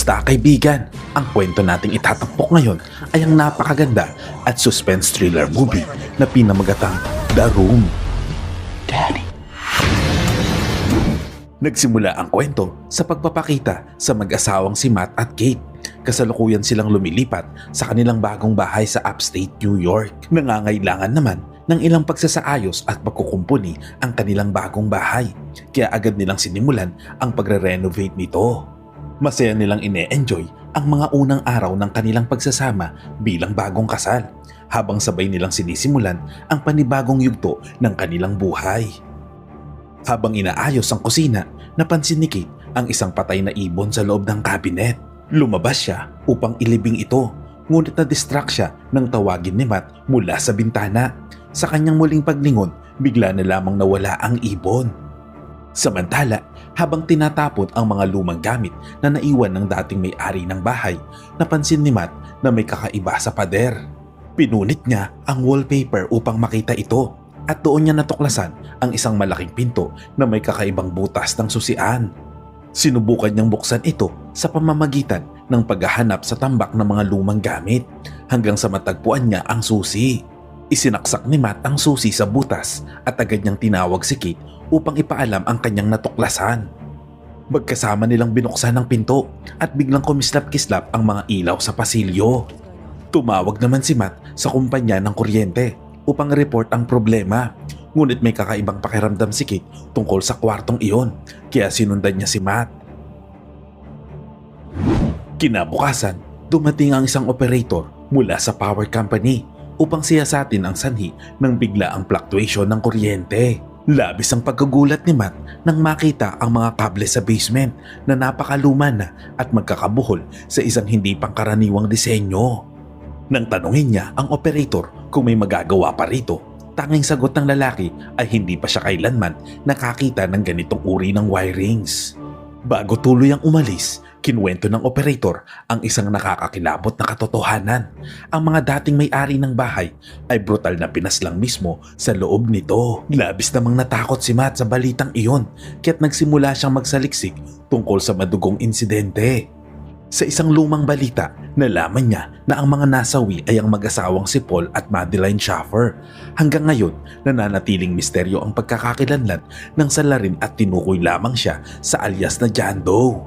Kamusta kaibigan? Ang kwento nating itatampok ngayon ay ang napakaganda at suspense thriller movie na pinamagatang The Room. Daddy. Nagsimula ang kwento sa pagpapakita sa mag-asawang si Matt at Kate. Kasalukuyan silang lumilipat sa kanilang bagong bahay sa upstate New York. Nangangailangan naman ng ilang pagsasaayos at pagkukumpuni ang kanilang bagong bahay. Kaya agad nilang sinimulan ang pagre-renovate nito. Masaya nilang ine-enjoy ang mga unang araw ng kanilang pagsasama bilang bagong kasal, habang sabay nilang sinisimulan ang panibagong yugto ng kanilang buhay. Habang inaayos ang kusina, napansin ni Kate ang isang patay na ibon sa loob ng cabinet. Lumabas siya upang ilibing ito, ngunit na-distract siya nang tawagin ni Matt mula sa bintana. Sa kanyang muling paglingon, bigla na lamang nawala ang ibon. Samantala, habang tinatapon ang mga lumang gamit na naiwan ng dating may-ari ng bahay, napansin ni Matt na may kakaiba sa pader. Pinunit niya ang wallpaper upang makita ito at doon niya natuklasan ang isang malaking pinto na may kakaibang butas ng susian. Sinubukan niyang buksan ito sa pamamagitan ng paghahanap sa tambak ng mga lumang gamit hanggang sa matagpuan niya ang susi. Isinaksak ni Matt ang susi sa butas at agad niyang tinawag si Kate upang ipaalam ang kanyang natuklasan. Magkasama nilang binuksan ang pinto at biglang kumislap-kislap ang mga ilaw sa pasilyo. Tumawag naman si Matt sa kumpanya ng kuryente upang report ang problema, ngunit may kakaibang pakiramdam si Kate tungkol sa kwartong iyon, kaya sinundan niya si Matt. Kinabukasan, dumating ang isang operator mula sa power company upang siyasatin ang sanhi ng biglaang fluctuation ng kuryente. Labis ang pagkagulat ni Matt nang makita ang mga kable sa basement na napakaluma na at magkakabuhol sa isang hindi pangkaraniwang disenyo. Nang tanungin niya ang operator kung may magagawa pa rito, tanging sagot ng lalaki ay hindi pa siya kailanman nakakita ng ganitong uri ng wirings. Bago tuluyang umalis, kinuwento ng operator ang isang nakakakilabot na katotohanan. Ang mga dating may-ari ng bahay ay brutal na pinaslang mismo sa loob nito. Labis namang natakot si Matt sa balitang iyon, kaya't nagsimula siyang magsaliksik tungkol sa madugong insidente. Sa isang lumang balita, nalaman niya na ang mga nasawi ay ang mag-asawang si Paul at Madeline Schaffer. Hanggang ngayon, nananatiling misteryo ang pagkakakilanlan ng salarin at tinukoy lamang siya sa alias na John Doe.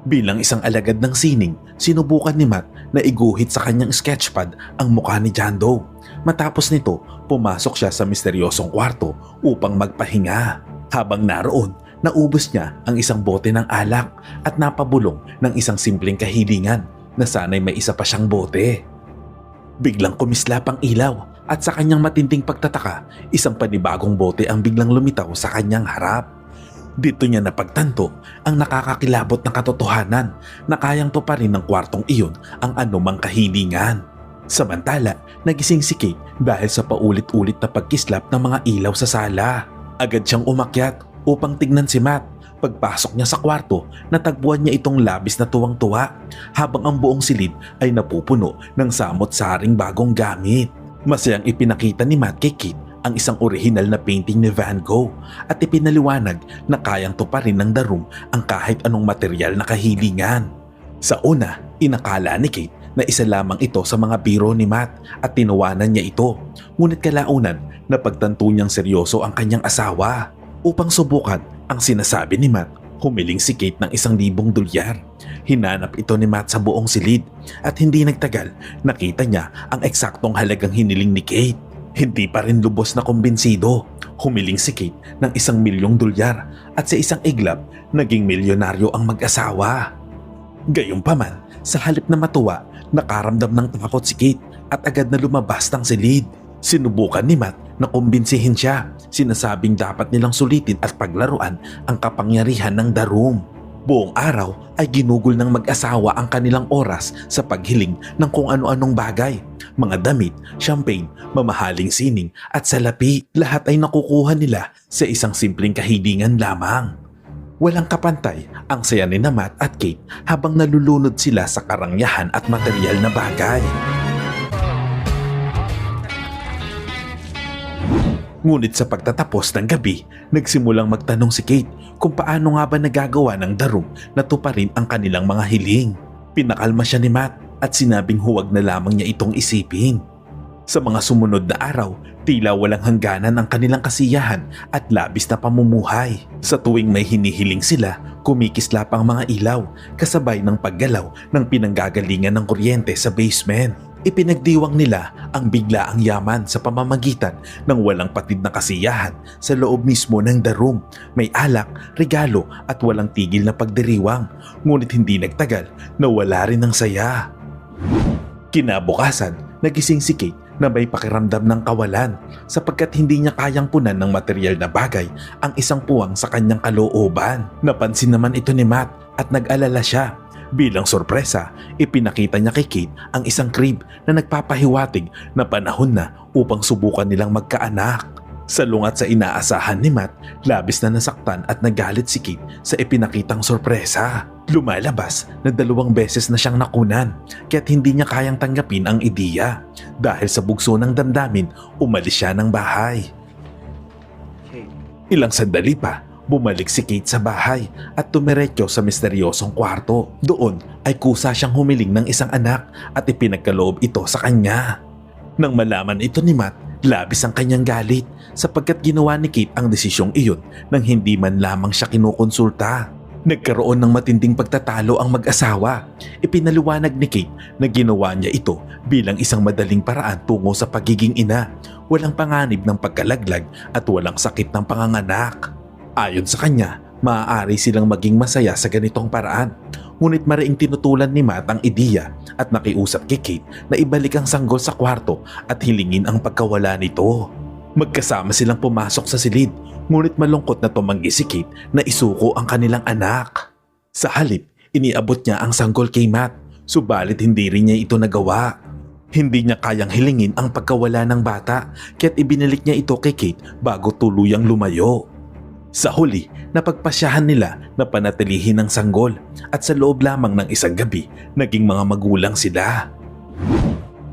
Bilang isang alagad ng sining, sinubukan ni Matt na iguhit sa kanyang sketchpad ang mukha ni John Doe. Matapos nito, pumasok siya sa misteryosong kwarto upang magpahinga. Habang naroon, naubos niya ang isang bote ng alak at napabulong ng isang simpleng kahilingan na sana'y may isa pa siyang bote. Biglang kumislap ang ilaw at sa kanyang matinding pagtataka, isang panibagong bote ang biglang lumitaw sa kanyang harap. Dito niya napagtanto ang nakakakilabot na katotohanan na kayang tuparin ng kwartong iyon ang anumang kahilingan. Samantala, nagising si Kate dahil sa paulit-ulit na pagkislap ng mga ilaw sa sala. Agad siyang umakyat upang tignan si Matt. Pagpasok niya sa kwarto, natagpuan niya itong labis na tuwang-tuwa habang ang buong silid ay napupuno ng samot-saring bagong gamit. Masayang ipinakita ni Matt kay Kate ang isang orihinal na painting ni Van Gogh at ipinaliwanag na kayang tuparin ng The Room ang kahit anong material na kahilingan. Sa una, inakala ni Kate na isa lamang ito sa mga biro ni Matt at tinawanan niya ito. Ngunit kalaunan, napagtanto niyang seryoso ang kanyang asawa. Upang subukan ang sinasabi ni Matt, humiling si Kate ng $1,000. Hinanap ito ni Matt sa buong silid at hindi nagtagal, nakita niya ang eksaktong halagang hiniling ni Kate. Hindi pa rin lubos na kumbinsido. Humiling si Kate ng $1,000,000 at sa isang iglap, naging milyonaryo ang mag-asawa. Gayunpaman, sa halip na matuwa, nakaramdam ng takot si Kate at agad na lumabas ng silid. Sinubukan ni Matt na kumbinsihin siya. Sinasabing dapat nilang sulitin at paglaruan ang kapangyarihan ng The Room. Buong araw ay ginugol ng mag-asawa ang kanilang oras sa paghiling ng kung ano-anong bagay. Mga damit, champagne, mamahaling sining at salapi, lahat ay nakukuha nila sa isang simpleng kahilingan lamang. Walang kapantay ang saya ni Matt at Kate habang nalulunod sila sa karangyahan at material na bagay. Ngunit sa pagtatapos ng gabi, nagsimulang magtanong si Kate kung paano nga ba nagagawa ng The Room na tuparin ang kanilang mga hiling. Pinakalma siya ni Matt at sinabing huwag na lamang niya itong isipin. Sa mga sumunod na araw, tila walang hangganan ang kanilang kasiyahan at labis na pamumuhay. Sa tuwing may hinihiling sila, kumikisla pang mga ilaw kasabay ng paggalaw ng pinanggagalingan ng kuryente sa basement. Ipinagdiwang nila ang biglaang yaman sa pamamagitan ng walang patid na kasiyahan sa loob mismo ng The Room. May alak, regalo at walang tigil na pagdiriwang, ngunit hindi nagtagal na wala rin ng saya. Kinabukasan, nagising si Kate na may pakiramdam ng kawalan sapagkat hindi niya kayang punan ng material na bagay ang isang puwang sa kanyang kalooban. Napansin naman ito ni Matt at nag-alala siya. Bilang sorpresa, ipinakita niya kay Kate ang isang crib na nagpapahiwatig na panahon na upang subukan nilang magkaanak. Salungat sa inaasahan ni Matt, labis na nasaktan at nagalit si Kate sa ipinakitang sorpresa. Lumalabas na 2 beses na siyang nakunan kaya't hindi niya kayang tanggapin ang ideya. Dahil sa bugso ng damdamin, umalis siya ng bahay. Ilang sandali pa, bumalik si Kate sa bahay at tumiretso sa misteryosong kwarto. Doon ay kusa siyang humiling ng isang anak at ipinagkaloob ito sa kanya. Nang malaman ito ni Matt, labis ang kanyang galit sapagkat ginawa ni Kate ang desisyong iyon nang hindi man lamang siya kinukonsulta. Nagkaroon ng matinding pagtatalo ang mag-asawa. Ipinaliwanag ni Kate na ginawa niya ito bilang isang madaling paraan tungo sa pagiging ina. Walang panganib ng pagkalaglag at walang sakit ng panganganak. Ayon sa kanya, maaari silang maging masaya sa ganitong paraan. Ngunit mariing tinutulan ni Matt ang ideya at nakiusap kay Kate na ibalik ang sanggol sa kwarto at hilingin ang pagkawala nito. Magkasama silang pumasok sa silid, ngunit malungkot na tumanggi si Kate na isuko ang kanilang anak. Sa halip, iniabot niya ang sanggol kay Matt, subalit hindi rin niya ito nagawa. Hindi niya kayang hilingin ang pagkawala ng bata, kaya't ibinalik niya ito kay Kate bago tuluyang lumayo. Sa huli, napagpasyahan nila na panatilihin ang sanggol at sa loob lamang ng isang gabi, naging mga magulang sila.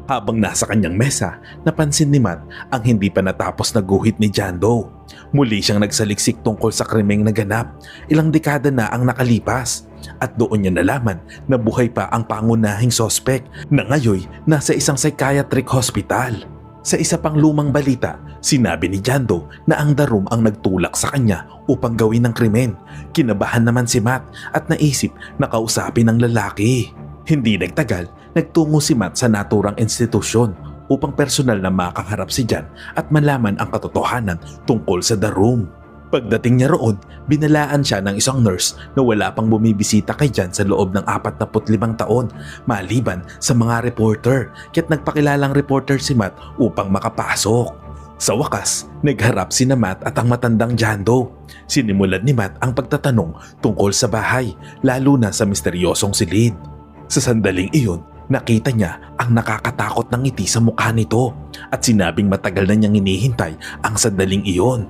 Habang nasa kanyang mesa, napansin ni Matt ang hindi pa natapos na guhit ni John Doe. Muli siyang nagsaliksik tungkol sa krimeng naganap. Ilang dekada na ang nakalipas at doon niya nalaman na buhay pa ang pangunahing sospek na ngayon nasa isang psychiatric hospital. Sa isa pang lumang balita, sinabi ni John Doe na ang The Room ang nagtulak sa kanya upang gawin ng krimen. Kinabahan naman si Matt at naisip na kausapin ng lalaki. Hindi nagtagal, nagtungo si Matt sa naturang institusyon upang personal na makaharap si John at malaman ang katotohanan tungkol sa The Room. Pagdating niya roon, binalaan siya ng isang nurse na wala pang bumibisita kay John sa loob ng 45 taon maliban sa mga reporter, kaya't nagpakilalang reporter si Matt upang makapasok. Sa wakas, nagharap si Matt at ang matandang John Doe. Sinimulan ni Matt ang pagtatanong tungkol sa bahay, lalo na sa misteryosong silid. Sa sandaling iyon, nakita niya ang nakakatakot na ngiti sa mukha nito at sinabing matagal na niyang hinihintay ang sandaling iyon.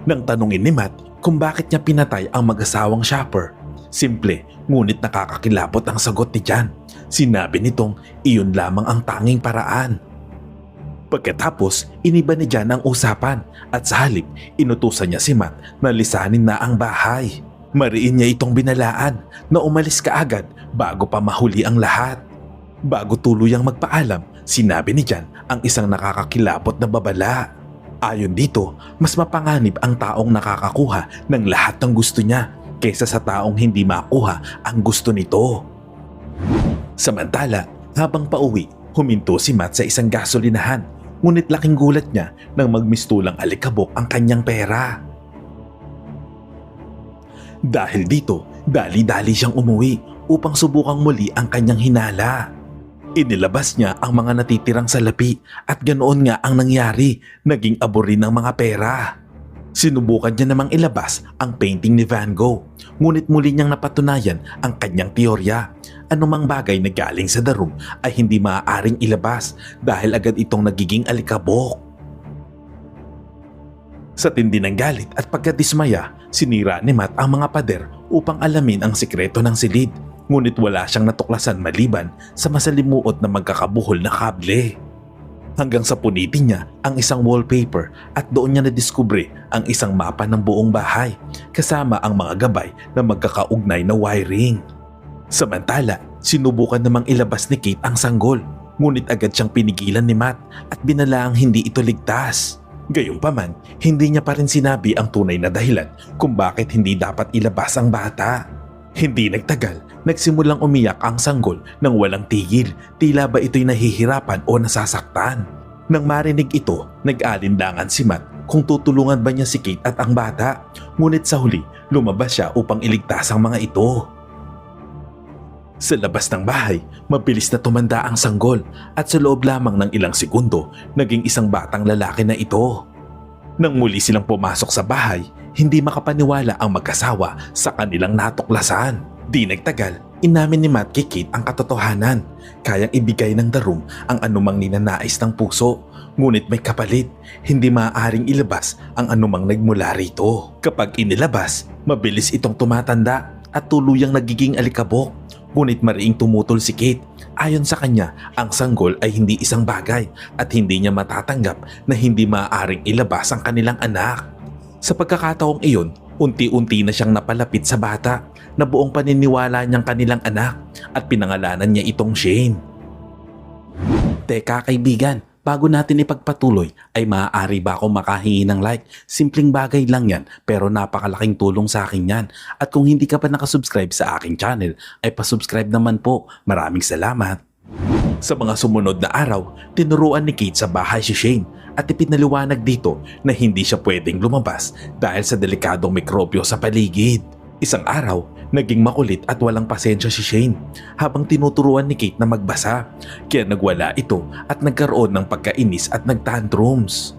Nang tanungin ni Matt kung bakit niya pinatay ang mag-asawang shopper, simple ngunit nakakakilabot ang sagot ni John. Sinabi nitong iyon lamang ang tanging paraan. Pagkatapos, iniba ni John ang usapan at sa halip, inutusan niya si Matt na lisanin na ang bahay. Mariin niya itong binalaan na umalis kaagad bago pa mahuli ang lahat. Bago tuluyang magpaalam, sinabi ni John ang isang nakakakilabot na babala. Ayon dito, mas mapanganib ang taong nakakakuha ng lahat ng gusto niya kaysa sa taong hindi makuha ang gusto nito. Samantala, habang pauwi, huminto si Matt sa isang gasolinahan, ngunit laking gulat niya nang magmistulang alikabok ang kanyang pera. Dahil dito, dali-dali siyang umuwi upang subukang muli ang kanyang hinala. Inilabas niya ang mga natitirang salapi at ganoon nga ang nangyari, naging abo rin ng mga pera. Sinubukan niya namang ilabas ang painting ni Van Gogh, ngunit muli niyang napatunayan ang kanyang teorya. Anumang bagay na galing sa The Room ay hindi maaaring ilabas dahil agad itong nagiging alikabok. Sa tindi ng galit at pagkadismaya, sinira ni Matt ang mga pader upang alamin ang sikreto ng silid. Ngunit wala siyang natuklasan maliban sa masalimuot na magkakabuhol na kable. Hanggang sa punitin niya ang isang wallpaper at doon niya nadiskubre ang isang mapa ng buong bahay kasama ang mga gabay na magkakaugnay na wiring. Samantala, Sinubukan namang ilabas ni Kate ang sanggol, ngunit agad siyang pinigilan ni Matt at binalaang hindi ito ligtas. Gayunpaman, hindi niya pa rin sinabi ang tunay na dahilan kung bakit hindi dapat ilabas ang bata. Hindi nagtagal, nagsimulang umiyak ang sanggol nang walang tigil, tila ba ito'y nahihirapan o nasasaktan. Nang marinig ito, nag-alinlangan si Matt kung tutulungan ba niya si Kate at ang bata, ngunit sa huli, lumabas siya upang iligtas ang mga ito. Sa labas ng bahay, mabilis na tumanda ang sanggol at sa loob lamang ng ilang segundo, naging isang batang lalaki na ito. Nang muli silang pumasok sa bahay, hindi makapaniwala ang mag-asawa sa kanilang natuklasan. Di nagtagal, inamin ni Matt kay Kate ang katotohanan. Kayang ibigay ng The Room ang anumang ninanais ng puso, ngunit may kapalit, hindi maaaring ilabas ang anumang nagmula rito. Kapag inilabas, mabilis itong tumatanda at tuluyang nagiging alikabok. Ngunit mariing tumutol si Kate. Ayon sa kanya, ang sanggol ay hindi isang bagay at hindi niya matatanggap na hindi maaaring ilabas ang kanilang anak. Sa pagkakataong iyon, unti-unti na siyang napalapit sa bata na buong paniniwala niyang kanilang anak at pinangalanan niya itong Shane. Teka kaibigan, bago natin ipagpatuloy ay maaari ba akong makahingi ng like? Simpleng bagay lang yan pero napakalaking tulong sa akin yan. At kung hindi ka pa nakasubscribe sa aking channel ay pasubscribe naman po. Maraming salamat. Sa mga sumunod na araw, tinuruan ni Kate sa bahay si Shane at ipinaliwanag dito na hindi siya pwedeng lumabas dahil sa delikadong mikrobyo sa paligid. Isang araw, naging makulit at walang pasensya si Shane habang tinuturuan ni Kate na magbasa, kaya nagwala ito at nagkaroon ng pagkainis at nagtantrums.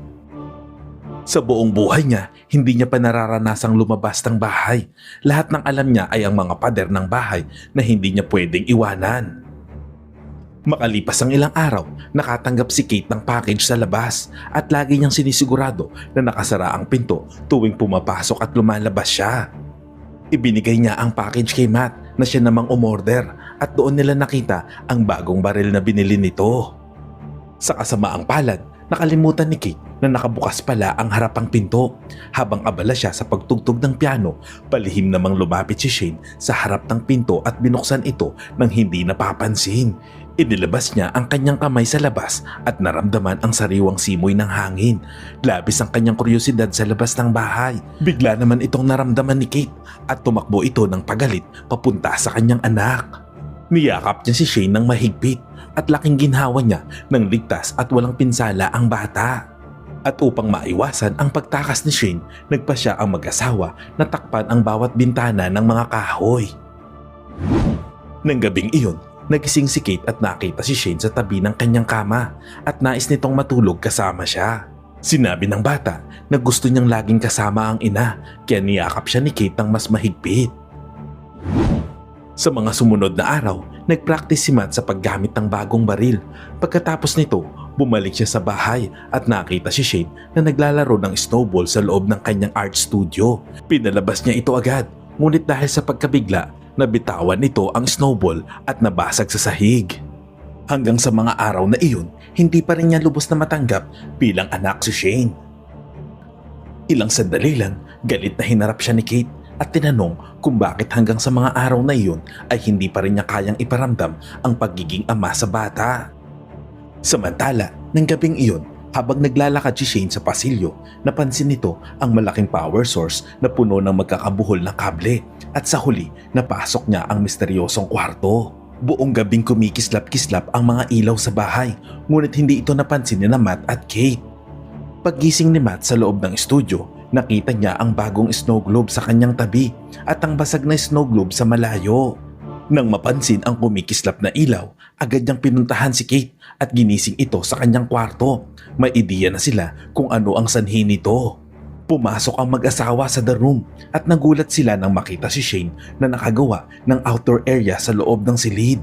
Sa buong buhay niya, hindi niya pa nararanasang lumabas ng bahay. Lahat ng alam niya ay ang mga pader ng bahay na hindi niya pwedeng iwanan. Makalipas ang ilang araw, nakatanggap si Kate ng package sa labas at lagi niyang sinisigurado na nakasara ang pinto tuwing pumapasok at lumalabas siya. Ibinigay niya ang package kay Matt na siya namang umorder at doon nila nakita ang bagong baril na binili nito. Sa kasamaang palad, nakalimutan ni Kate na nakabukas pala ang harapang pinto. Habang abala siya sa pagtugtog ng piano, palihim namang lumapit si Shane sa harap ng pinto at binuksan ito nang hindi napapansin. Inilabas niya ang kanyang kamay sa labas at naramdaman ang sariwang simoy ng hangin. Labis ang kanyang kuryosidad sa labas ng bahay. Bigla naman itong naramdaman ni Kate at tumakbo ito ng pagalit papunta sa kanyang anak. Niyakap niya si Shane ng mahigpit at laking ginhawa niya ng ligtas at walang pinsala ang bata. At upang maiwasan ang pagtakas ni Shane, nagpa siya ang mag-asawa na takpan ang bawat bintana ng mga kahoy. Nang gabing iyon, nagising si Kate at nakita si Shane sa tabi ng kanyang kama at nais nitong matulog kasama siya. Sinabi ng bata na gusto niyang laging kasama ang ina kaya niyakap siya ni Kate ng mas mahigpit. Sa mga sumunod na araw, nagpractice si Matt sa paggamit ng bagong baril. Pagkatapos nito, bumalik siya sa bahay at nakita si Shane na naglalaro ng snowball sa loob ng kanyang art studio. Pinalabas niya ito agad, ngunit dahil sa pagkabigla, nabitawan nito ang snowball at nabasag sa sahig. Hanggang sa mga araw na iyon, hindi pa rin niya lubos na matanggap bilang anak si Shane. Ilang sandali lang, galit na hinarap siya ni Kate at tinanong kung bakit hanggang sa mga araw na iyon ay hindi pa rin niya kayang iparamdam ang pagiging ama sa bata. Samantala, ng gabing iyon, habang naglalakad si Shane sa pasilyo, napansin nito ang malaking power source na puno ng magkakabuhol na kable at sa huli, napasok niya ang misteryosong kwarto. Buong gabing kumikislap-kislap ang mga ilaw sa bahay, ngunit hindi ito napansin ni Matt at Kate. Paggising ni Matt sa loob ng studio, nakita niya ang bagong snow globe sa kanyang tabi at ang basag na snow globe sa malayo. Nang mapansin ang kumikislap na ilaw, agad niyang pinuntahan si Kate at ginising ito sa kanyang kwarto. May ideya na sila kung ano ang sanhi nito. Pumasok ang mag-asawa sa The Room at nagulat sila nang makita si Shane na nakagawa ng outdoor area sa loob ng silid.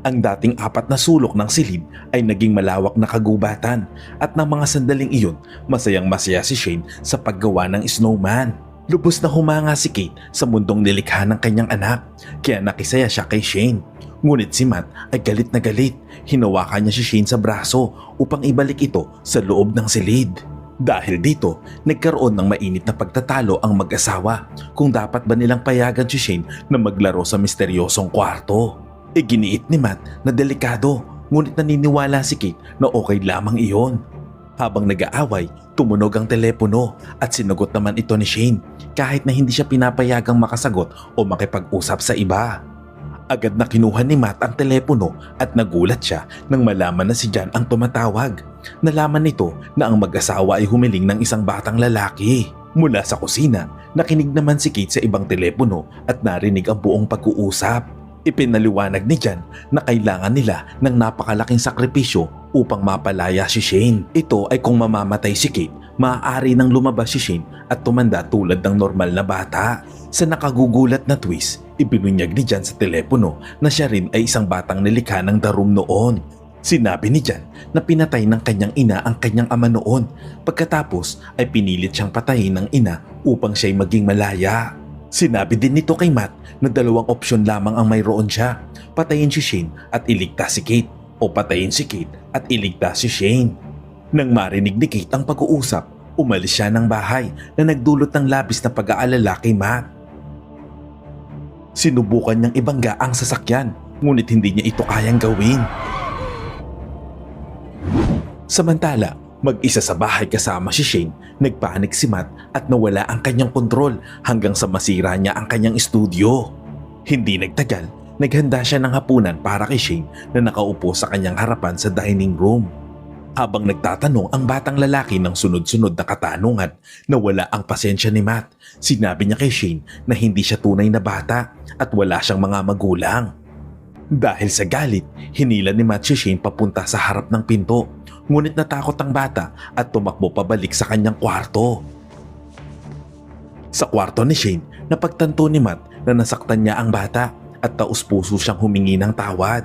Ang dating 4 na sulok ng silid ay naging malawak na kagubatan at ng mga sandaling iyon, masayang-masaya si Shane sa paggawa ng snowman. Lubos na humanga si Kate sa mundong nilikha ng kanyang anak, kaya nakisaya siya kay Shane. Ngunit si Matt ay galit na galit. Hinawakan niya si Shane sa braso upang ibalik ito sa loob ng silid. Dahil dito, nagkaroon ng mainit na pagtatalo ang mag-asawa kung dapat ba nilang payagan si Shane na maglaro sa misteryosong kwarto. Iginiit ni Matt na delikado, ngunit naniniwala si Kate na okay lamang iyon. Habang nag-aaway, tumunog ang telepono at sinagot naman ito ni Shane kahit na hindi siya pinapayagang makasagot o makipag-usap sa iba. Agad na kinuha ni Matt ang telepono at nagulat siya nang malaman na si John ang tumatawag. Nalaman nito na ang mag-asawa ay humiling ng isang batang lalaki. Mula sa kusina, nakinig naman si Kate sa ibang telepono at narinig ang buong pag-uusap. Ipinaliwanag ni John na kailangan nila ng napakalaking sakripisyo upang mapalaya si Shane. Ito ay kung mamamatay si Kate, maaari nang lumabas si Shane at tumanda tulad ng normal na bata. Sa nakagugulat na twist, ibinunyag ni John sa telepono na siya rin ay isang batang nilikha ng The Room noon. Sinabi ni John na pinatay ng kanyang ina ang kanyang ama noon. Pagkatapos ay pinilit siyang patayin ng ina upang siya'y maging malaya. Sinabi din nito kay Matt na dalawang opsyon lamang ang mayroon siya. Patayin si Shane at iligtas si Kate o patayin si Kate at iligtas si Shane. Nang marinig ni Kate ang pag-uusap, umalis siya ng bahay na nagdulot ng labis na pag-aalala kay Matt. Sinubukan niyang ibangga ang sasakyan, ngunit hindi niya ito kayang gawin. Samantala, mag-isa sa bahay kasama si Shane, nagpanik si Matt at nawala ang kanyang kontrol hanggang sa masira niya ang kanyang studio. Hindi nagtagal, naghanda siya ng hapunan para kay Shane na nakaupo sa kanyang harapan sa dining room. Habang nagtatanong ang batang lalaki ng sunod-sunod na katanungan, nawala ang pasensya ni Matt. Sinabi niya kay Shane na hindi siya tunay na bata at wala siyang mga magulang. Dahil sa galit, hinila ni Matt si Shane papunta sa harap ng pinto. Ngunit natakot ang bata at tumakbo pabalik sa kanyang kwarto. Sa kwarto ni Shane, napagtanto ni Matt na nasaktan niya ang bata at taus-puso siyang humingi ng tawad.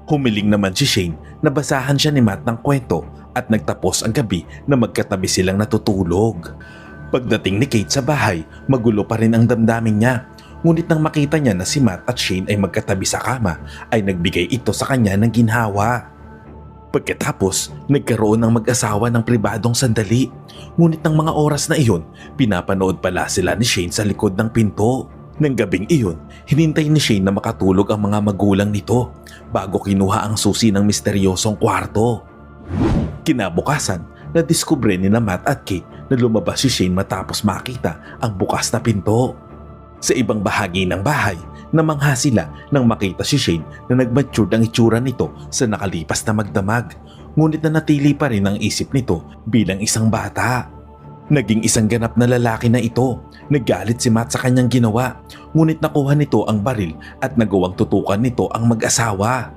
Humiling naman si Shane na basahan siya ni Matt ng kwento at nagtapos ang gabi na magkatabi silang natutulog. Pagdating ni Kate sa bahay, magulo pa rin ang damdamin niya. Ngunit nang makita niya na si Matt at Shane ay magkatabi sa kama, ay nagbigay ito sa kanya ng ginhawa. Pagkatapos, nagkaroon ng mag-asawa ng pribadong sandali. Ngunit ng mga oras na iyon, pinapanood pala sila ni Shane sa likod ng pinto. Nang gabing iyon, hinintay ni Shane na makatulog ang mga magulang nito bago kinuha ang susi ng misteryosong kwarto. Kinabukasan, nadiskubre ni na Matt at Kate na lumabas si Shane matapos makita ang bukas na pinto. Sa ibang bahagi ng bahay, namangha sila nang makita si Shane na nag-mature ang itsura nito sa nakalipas na magdamag. Ngunit nanatili pa rin ang isip nito bilang isang bata. Naging isang ganap na lalaki na ito. Naggalit si Matt sa kanyang ginawa, ngunit nakuha nito ang baril at nagawang tutukan nito ang mag-asawa.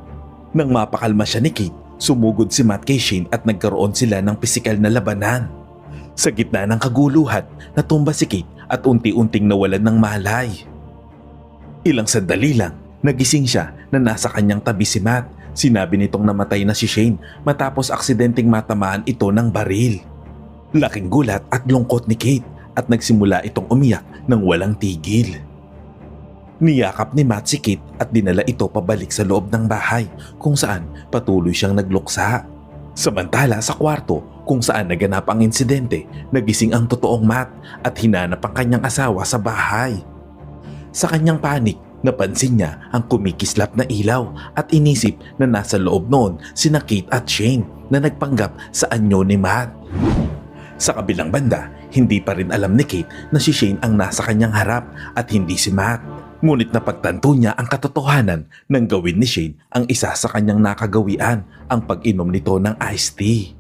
Nang mapakalma siya ni Kate, sumugod si Matt kay Shane at nagkaroon sila ng pisikal na labanan. Sa gitna ng kaguluhan, natumba si Kate at unti-unting nawalan ng malay. Ilang sandali lang, nagising siya na nasa kanyang tabi si Matt. Sinabi nitong namatay na si Shane matapos aksidenteng matamaan ito ng baril. Laking gulat at lungkot ni Kate at nagsimula itong umiyak ng walang tigil. Niyakap ni Matt si Kate at dinala ito pabalik sa loob ng bahay kung saan patuloy siyang nagluksa. Samantala sa kwarto kung saan naganap ang insidente, nagising ang totoong Matt at hinanap ang kanyang asawa sa bahay. Sa kanyang panik, napansin niya ang kumikislap na ilaw at inisip na nasa loob noon sina Kate at Shane na nagpanggap sa anyo ni Matt. Sa kabilang banda, hindi pa rin alam ni Kate na si Shane ang nasa kanyang harap at hindi si Matt. Ngunit napagtanto niya ang katotohanan nang gawin ni Shane ang isa sa kanyang nakagawian, ang pag-inom nito ng iced tea.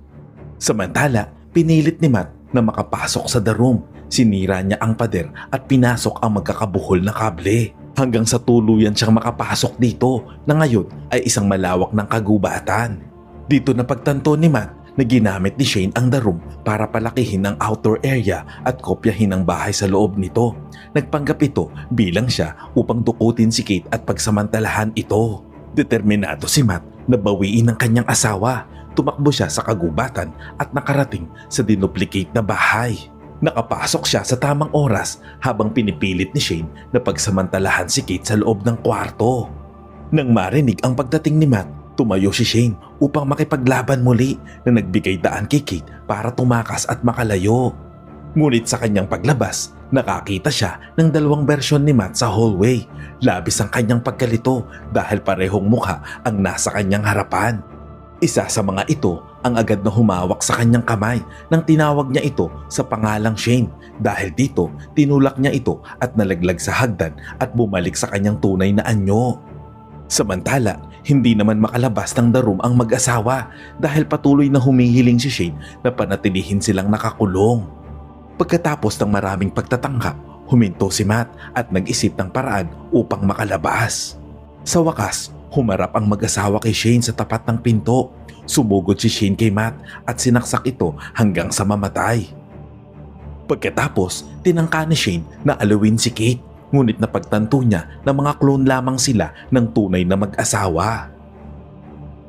Samantala, pinilit ni Matt na makapasok sa The Room. Sinira niya ang pader at pinasok ang magkakabuhol na kable. Hanggang sa tuluyan siyang makapasok dito na ngayon ay isang malawak ng kagubatan. Dito napagtanto ni Matt na ginamit ni Shane ang The Room para palakihin ang outdoor area at kopyahin ang bahay sa loob nito. Nagpanggap ito bilang siya upang dukutin si Kate at pagsamantalahan ito. Determinado si Matt na bawiin ang kanyang asawa. Tumakbo siya sa kagubatan at nakarating sa dinuplicate na bahay. Nakapasok siya sa tamang oras habang pinipilit ni Shane na pagsamantalahan si Kate sa loob ng kwarto. Nang marinig ang pagdating ni Matt, tumayo si Shane upang makipaglaban muli na nagbigay daan kay Kate para tumakas at makalayo. Ngunit sa kanyang paglabas, nakakita siya ng dalawang bersyon ni Matt sa hallway. Labis ang kanyang pagkalito dahil parehong mukha ang nasa kanyang harapan. Isa sa mga ito ang agad na humawak sa kanyang kamay nang tinawag niya ito sa pangalang Shane. Dahil dito, tinulak niya ito at nalaglag sa hagdan at bumalik sa kanyang tunay na anyo. Samantala, hindi naman makalabas ng the room ang mag-asawa dahil patuloy na humihiling si Shane na panatilihin silang nakakulong. Pagkatapos ng maraming pagtatangka, huminto si Matt at nag-isip ng paraan upang makalabas. Sa wakas, humarap ang mag-asawa kay Shane sa tapat ng pinto. Sumugod si Shane kay Matt at sinaksak ito hanggang sa mamatay. Pagkatapos, tinangka ni Shane na alawin si Kate, ngunit napagtanto niya na mga clone lamang sila ng tunay na mag-asawa.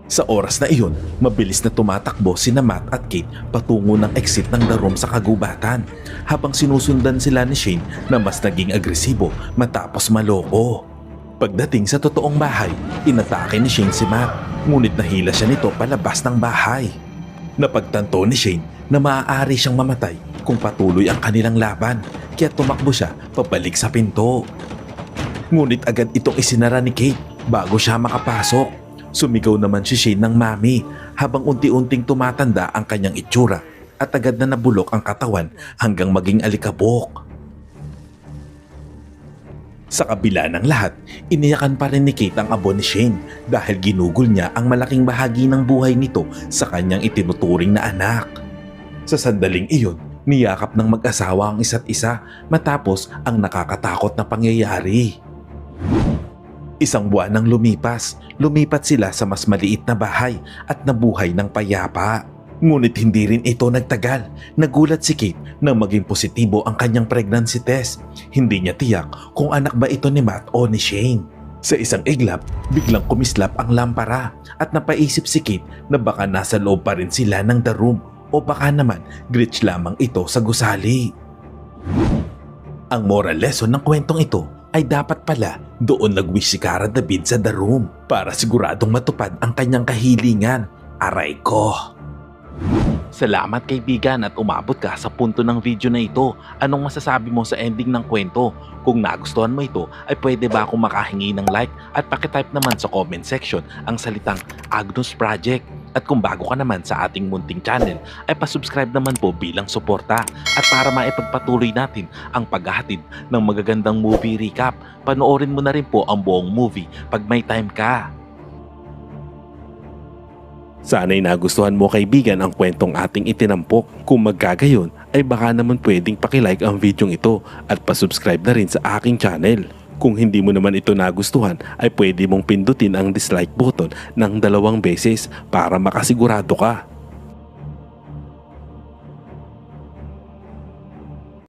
Sa oras na iyon, mabilis na tumatakbo sina Matt at Kate patungo ng exit ng the room sa kagubatan habang sinusundan sila ni Shane na mas naging agresibo matapos maloko. Pagdating sa totoong bahay, inatake ni Shane si Matt, ngunit nahila siya nito palabas ng bahay. Napagtanto ni Shane na maaari siyang mamatay kung patuloy ang kanilang laban, kaya tumakbo siya pabalik sa pinto. Ngunit agad itong isinara ni Kate bago siya makapasok. Sumigaw naman si Shane ng mami habang unti-unting tumatanda ang kanyang itsura at agad na nabulok ang katawan hanggang maging alikabok. Sa kabila ng lahat, iniyakan pa rin ni Kate ang abo ni Shane dahil ginugol niya ang malaking bahagi ng buhay nito sa kanyang itinuturing na anak. Sa sandaling iyon, niyakap ng mag-asawa ang isa't isa matapos ang nakakatakot na pangyayari. Isang buwan nang lumipat sila sa mas maliit na bahay at nabuhay ng payapa. Ngunit hindi rin ito nagtagal. Nagulat si Kate nang maging positibo ang kanyang pregnancy test. Hindi niya tiyak kung anak ba ito ni Matt o ni Shane. Sa isang iglap, biglang kumislap ang lampara at napaisip si Kate na baka nasa loob pa rin sila ng the room o baka naman glitch lamang ito sa gusali. Ang moral lesson ng kwentong ito ay dapat pala doon nag-wish si Cara David sa the room para siguradong matupad ang kanyang kahilingan. Aray ko! Salamat kaibigan at umabot ka sa punto ng video na ito. Anong masasabi mo sa ending ng kwento? Kung nagustuhan mo ito ay pwede ba akong makahingi ng like at pakitype naman sa comment section ang salitang Agnus Project. At kung bago ka naman sa ating munting channel ay pasubscribe naman po bilang suporta at para maipagpatuloy natin ang paghahatid ng magagandang movie recap. Panoorin mo na rin po ang buong movie pag may time ka. Sana'y nagustuhan mo kaibigan ang kwentong ating itinampok. Kung magkagayon ay baka naman pwedeng pakilike ang videong ito at pasubscribe na rin sa aking channel. Kung hindi mo naman ito nagustuhan ay pwede mong pindutin ang dislike button ng 2 beses para makasigurado ka.